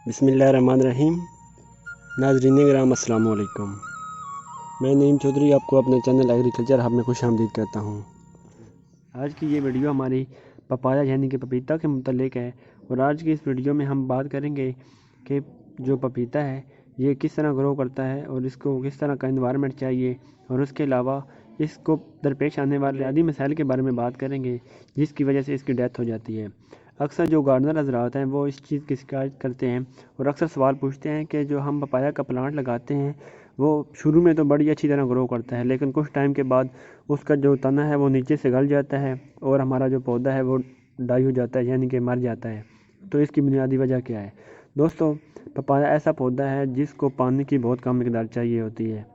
बिस्मिल्लाहिर्रहमानिर्रहीम। नाज़रीन किराम अस्सलाम वालेकुम। मैं नईम चौधरी आपको अपने चैनल एग्रीकल्चर हब में खुश आमदीद कहता हूँ। आज की ये वीडियो हमारी पपाया यानी कि पपीता के मुतल्लिक है और आज की इस वीडियो में हम बात करेंगे कि जो पपीता है ये किस तरह ग्रो करता है और इसको किस तरह का एनवायरनमेंट चाहिए, और उसके अलावा इसको दरपेश आने वाले बुनियादी मसाइल के बारे में बात करेंगे जिसकी वजह से इसकी डेथ हो जाती है। अक्सर जो गार्डनर हज़रात हैं वो इस चीज़ की शिकायत करते हैं और अक्सर सवाल पूछते हैं कि जो हम पपाया का प्लांट लगाते हैं वो शुरू में तो बड़ी अच्छी तरह ग्रो करता है, लेकिन कुछ टाइम के बाद उसका जो तना है वो नीचे से गल जाता है और हमारा जो पौधा है वो डाई हो जाता है यानी कि मर जाता है। तो इसकी बुनियादी वजह क्या है? दोस्तों, पपाया ऐसा पौधा है जिसको पानी की बहुत कम मिकदार चाहिए होती है।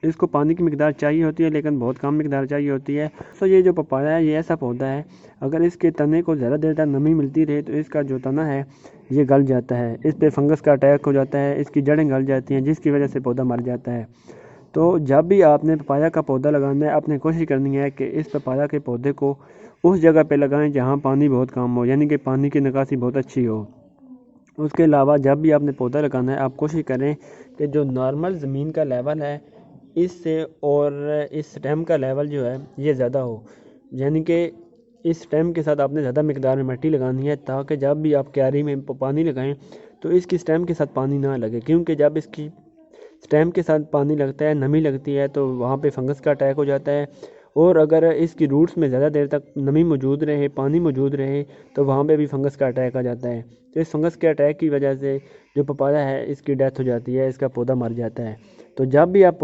इसको पानी की मिकदार चाहिए होती है लेकिन बहुत कम मिकदार चाहिए होती है। तो ये जो पपाया है ये ऐसा पौधा है, अगर इसके तने को ज़्यादा देर तक नमी मिलती रहे तो इसका जो तना है ये गल जाता है, इस पे फंगस का अटैक हो जाता है, इसकी जड़ें गल जाती हैं जिसकी वजह से पौधा मर जाता है। तो जब भी आपने पपाया का पौधा लगाना है आपने कोशिश करनी है कि इस पपाया के पौधे को उस जगह पे लगाएं जहाँ पानी बहुत कम हो, यानी कि पानी की निकासी बहुत अच्छी हो। उसके अलावा जब भी आपने पौधा लगाना है आप कोशिश करें कि जो नॉर्मल ज़मीन का लेवल है इससे और इस स्टेम का लेवल जो है ये ज़्यादा हो, यानी कि इस स्टेम के साथ आपने ज़्यादा मिकदार में मिट्टी लगानी है ताकि जब भी आप क्यारी में पानी लगाएं तो इसकी स्टेम के साथ पानी ना लगे, क्योंकि जब इसकी स्टेम के साथ पानी लगता है, नमी लगती है तो वहाँ पे फंगस का अटैक हो जाता है। और अगर इसकी रूट्स में ज़्यादा देर तक नमी मौजूद रहे, पानी मौजूद रहे तो वहाँ पे भी फंगस का अटैक आ जाता है। तो इस फंगस के अटैक की वजह से जो पपाया है इसकी डेथ हो जाती है, इसका पौधा मर जाता है। तो जब भी आप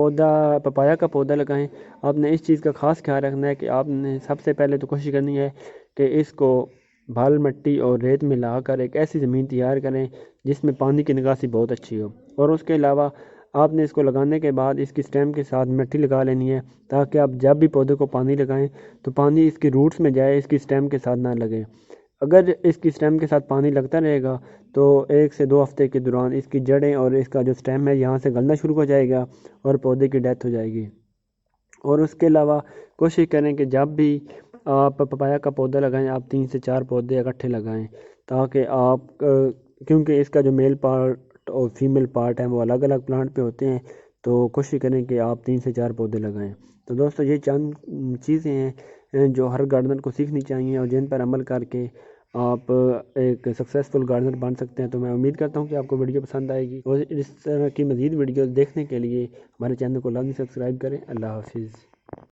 पपाया का पौधा लगाएं आपने इस चीज़ का ख़ास ख्याल रखना है कि आपने सबसे पहले तो कोशिश करनी है कि इसको बाल मिट्टी और रेत मिलाकर एक ऐसी ज़मीन तैयार करें जिसमें पानी की निकासी बहुत अच्छी हो, और उसके अलावा आपने इसको लगाने के बाद इसकी स्टेम के साथ मिट्टी लगा लेनी है ताकि आप जब भी पौधे को पानी लगाएं तो पानी इसकी रूट्स में जाए, इसकी स्टेम के साथ ना लगे। अगर इसकी स्टेम के साथ पानी लगता रहेगा तो 1 से 2 हफ्ते के दौरान इसकी जड़ें और इसका जो स्टेम है यहाँ से गलना शुरू हो जाएगा और पौधे की डेथ हो जाएगी। और उसके अलावा कोशिश करें कि जब भी आप पपाया का पौधा लगाएं आप 3 से 4 पौधे इकट्ठे लगाएं ताकि आप क्योंकि इसका जो मेल पार्ट और फीमेल पार्ट है वो अलग अलग प्लांट पे होते हैं, तो कोशिश करें कि आप 3 से 4 पौधे लगाएं। तो दोस्तों, ये चंद चीज़ें हैं जो हर गार्डनर को सीखनी चाहिए और जिन पर अमल करके आप एक सक्सेसफुल गार्डनर बन सकते हैं। तो मैं उम्मीद करता हूँ कि आपको वीडियो पसंद आएगी और इस तरह की मज़ीद वीडियो देखने के लिए हमारे चैनल को लाजमी सब्सक्राइब करें। अल्लाह हाफिज़।